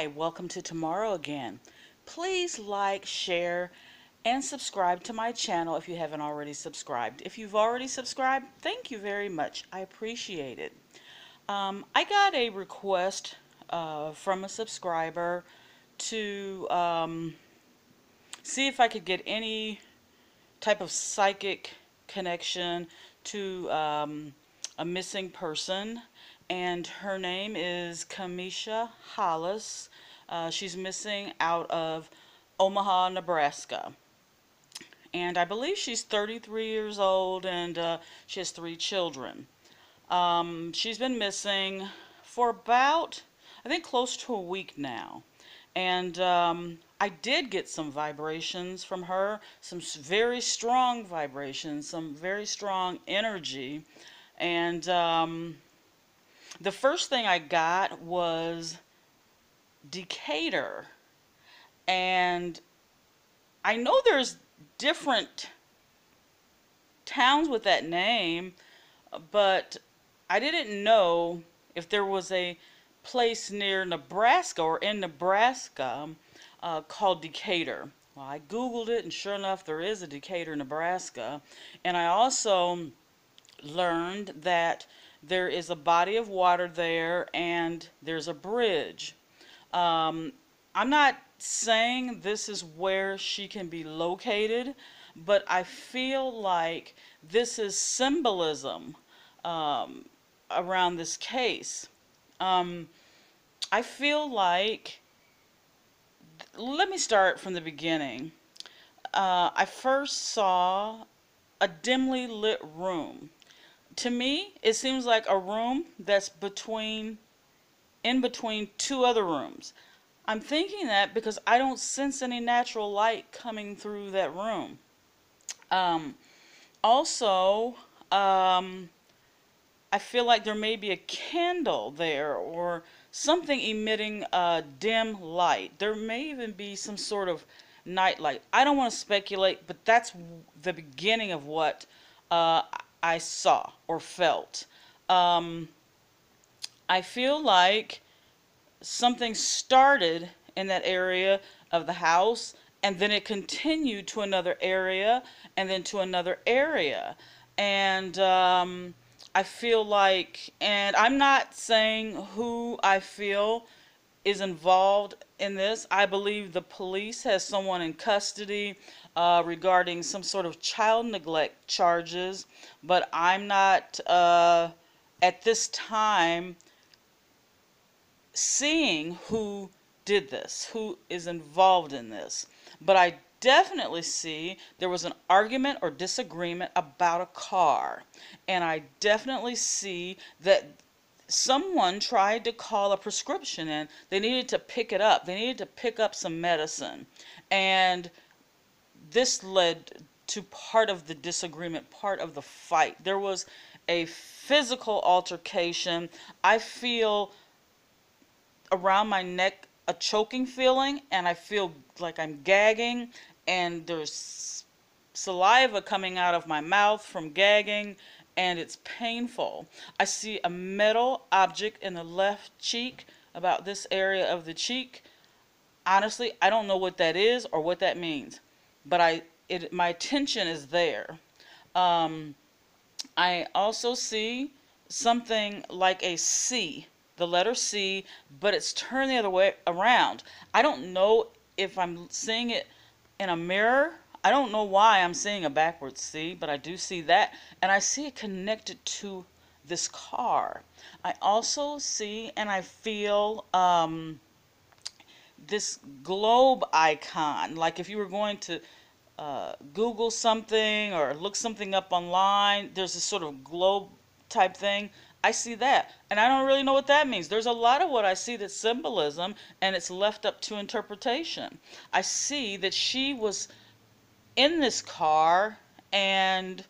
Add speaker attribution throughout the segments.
Speaker 1: Hi, welcome to Tomorrow Again. Please like, share, and subscribe to my channel if you haven't already subscribed. If you've already subscribed, thank you very much. I appreciate it. I got a request from a subscriber to see if I could get any type of psychic connection to a missing person, and her name is Camisha Hollis. She's missing out of Omaha, Nebraska. And I believe she's 33 years old, and she has 3 children. She's been missing for about, I think, close to a week now. And I did get some vibrations from her, some very strong vibrations, some very strong energy. And the first thing I got was Decatur. And I know there's different towns with that name, but I didn't know if there was a place near Nebraska or in Nebraska called Decatur. Well, I Googled it, and sure enough, there is a Decatur, Nebraska. And I also learned that there is a body of water there and there's a bridge. I'm not saying this is where she can be located, but I feel like this is symbolism around this case. I feel like, let me start from the beginning. I first saw a dimly lit room. To me, it seems like a room that's in between 2 other rooms. I'm thinking that because I don't sense any natural light coming through that room. Also, I feel like there may be a candle there or something emitting a dim light. There may even be some sort of night light. I don't want to speculate, but that's the beginning of what I saw or felt. I feel like something started in that area of the house, and then it continued to another area, and then to another area. And I feel like, and I'm not saying who I feel is involved in this. I believe the police has someone in custody regarding some sort of child neglect charges, but I'm not at this time seeing who did this, who is involved in this. But I definitely see there was an argument or disagreement about a car. And I definitely see that someone tried to call a prescription in. They needed to pick it up. They needed to pick up some medicine. And this led to part of the disagreement, part of the fight. There was a physical altercation. I feel around my neck a choking feeling, and I feel like I'm gagging, and there's saliva coming out of my mouth from gagging, and it's painful. I see a metal object in the left cheek, about this area of the cheek. Honestly, I don't know what that is or what that means, but my attention is there. I also see something like a C, the letter C, but it's turned the other way around. I don't know if I'm seeing it in a mirror. I don't know why I'm seeing a backwards C, but I do see that, and I see it connected to this car. I also see and I feel this globe icon, like if you were going to Google something or look something up online, there's this sort of globe type thing. I see that, and I don't really know what that means. There's a lot of what I see that's symbolism, and it's left up to interpretation. I see that she was in this car, and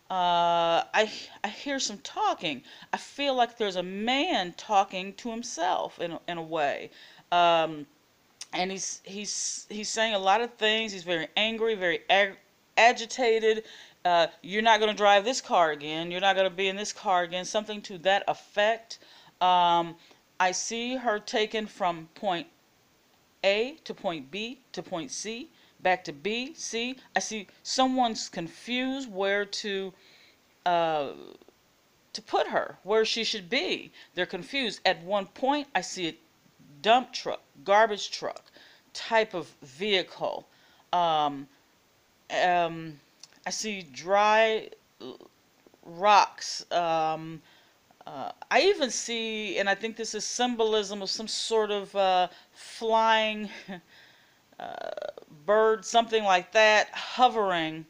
Speaker 1: I hear some talking. I feel like there's a man talking to himself in a way. And he's saying a lot of things. He's very angry, very agitated. You're not going to drive this car again. You're not going to be in this car again. Something to that effect. I see her taken from point A to point B to point C, back to B, C. I see someone's confused where uh, to put her, where she should be. They're confused. At one point, I see a dump truck, garbage truck type of vehicle. Um, um, I see dry rocks. I even see, and I think this is symbolism of some sort of flying uh, bird, something like that, hovering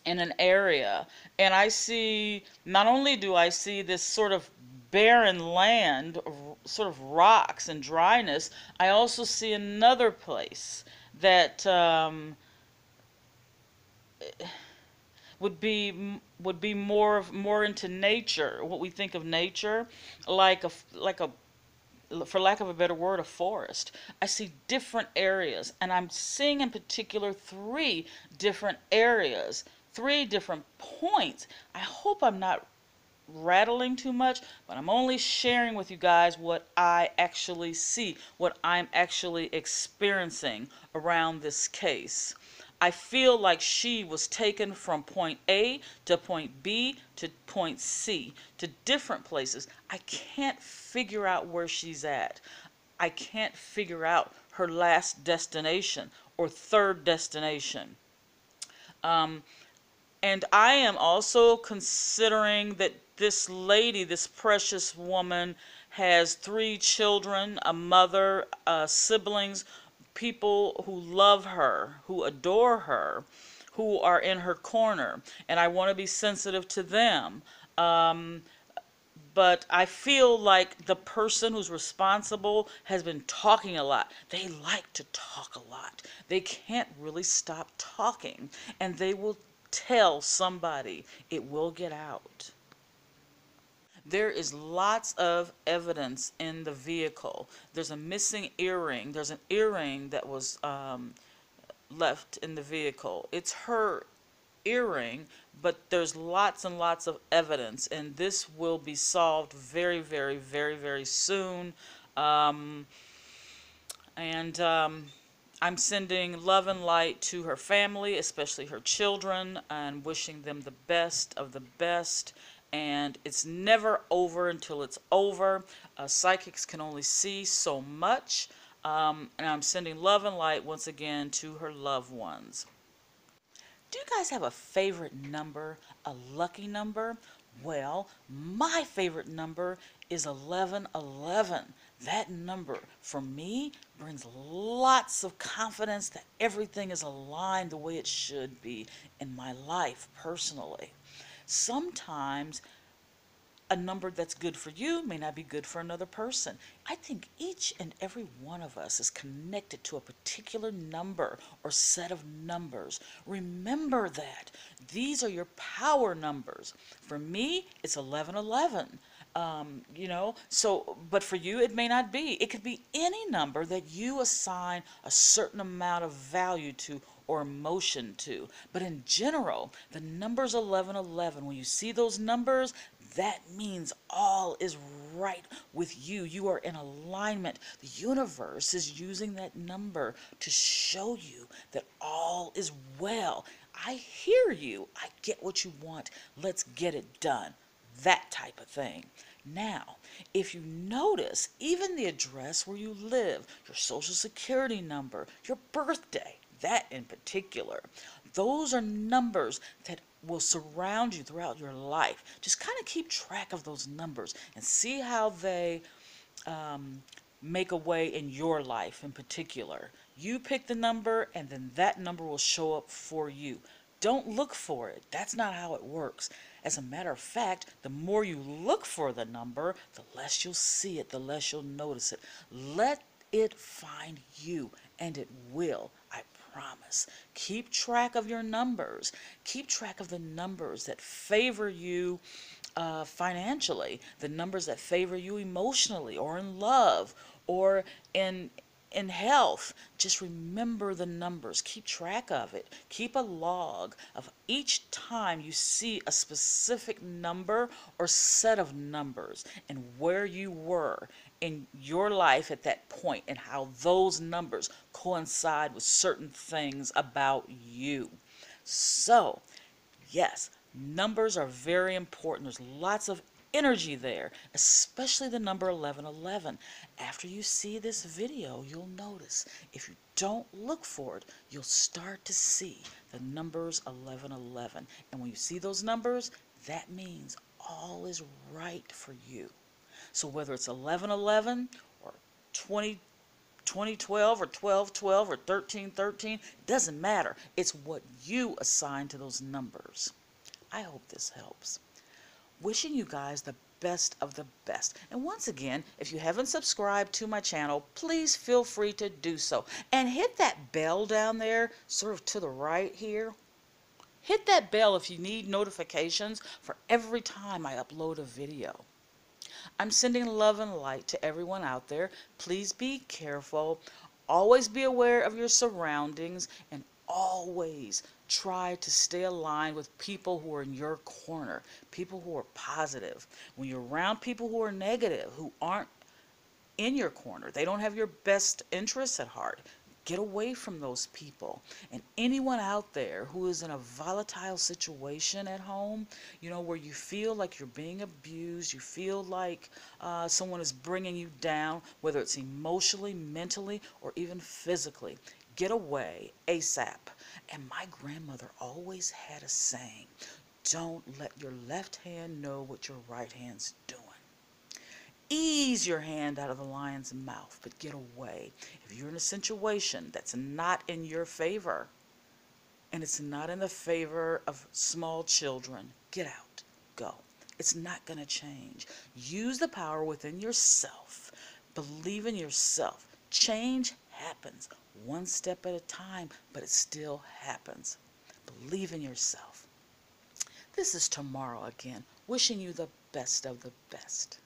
Speaker 1: in an area. And I see, not only do I see this sort of barren land, sort of rocks and dryness, I also see another place that would be more into nature, what we think of nature, like a for lack of a better word, a forest. I see different areas, and I'm seeing in particular three different areas, three different points. I hope I'm not rattling too much, but I'm only sharing with you guys what I actually see, what I'm actually experiencing around this case. I feel like she was taken from point A to point B to point C to different places. I can't figure out where she's at. I can't figure out her last destination or third destination. Um, and I am also considering that this lady, this precious woman, has three children, a mother, siblings, people who love her, who adore her, who are in her corner. And I want to be sensitive to them. Um, but I feel like the person who's responsible has been talking a lot. They like to talk a lot. They can't really stop talking, and they will tell somebody. It will get out. There is lots of evidence in the vehicle. There's a missing earring. There's an earring that was left in the vehicle. It's her earring, but there's lots and lots of evidence, and this will be solved very, very, very, very soon. Um, and I'm sending love and light to her family, especially her children, and wishing them the best of the best. And it's never over until it's over. Psychics can only see so much. And I'm sending love and light once again to her loved ones. Do you guys have a favorite number, a lucky number? Well, my favorite number is 1111. That number, for me, brings lots of confidence that everything is aligned the way it should be in my life personally. Sometimes a number that's good for you may not be good for another person. I think each and every one of us is connected to a particular number or set of numbers. Remember that. These are your power numbers. For me, it's 1111. But for you, it may not be. It could be any number that you assign a certain amount of value to or emotion to. But in general, the numbers 1111, when you see those numbers, that means all is right with you. You are in alignment. The universe is using that number to show you that all is well. I hear you. I get what you want. Let's get it done. That type of thing. Now, if you notice, even the address where you live, your social security number, your birthday, that in particular, those are numbers that will surround you throughout your life. Just kind of keep track of those numbers and see how they make a way in your life in particular. You pick the number, and then that number will show up for you. Don't look for it. That's not how it works. As a matter of fact, the more you look for the number, the less you'll see it, the less you'll notice it. Let it find you, and it will. I promise. Keep track of your numbers. Keep track of the numbers that favor you financially, the numbers that favor you emotionally or in love or in health. Just remember the numbers. Keep track of it. Keep a log of each time you see a specific number or set of numbers and where you were in your life at that point and how those numbers coincide with certain things about you. So, yes, numbers are very important. There's lots of energy there, especially the number 1111. After you see this video, you'll notice if you don't look for it, you'll start to see the numbers 1111. And when you see those numbers, that means all is right for you. So whether it's 1111 or 2012 or 1212 or 1313, it doesn't matter. It's what you assign to those numbers. I hope this helps. Wishing you guys the best of the best. And once again, if you haven't subscribed to my channel, please feel free to do so. And hit that bell down there, sort of to the right here. Hit that bell if you need notifications for every time I upload a video. I'm sending love and light to everyone out there. Please be careful. Always be aware of your surroundings and always try to stay aligned with people who are in your corner, people who are positive. When you're around people who are negative, who aren't in your corner, they don't have your best interests at heart, get away from those people. And anyone out there who is in a volatile situation at home, you know, where you feel like you're being abused, you feel like someone is bringing you down, whether it's emotionally, mentally, or even physically, get away ASAP. And my grandmother always had a saying, don't let your left hand know what your right hand's doing. Ease your hand out of the lion's mouth, but get away. If you're in a situation that's not in your favor, and it's not in the favor of small children, get out. Go. It's not going to change. Use the power within yourself. Believe in yourself. Change happens one step at a time, but it still happens. Believe in yourself. This is Tomorrow again, wishing you the best of the best.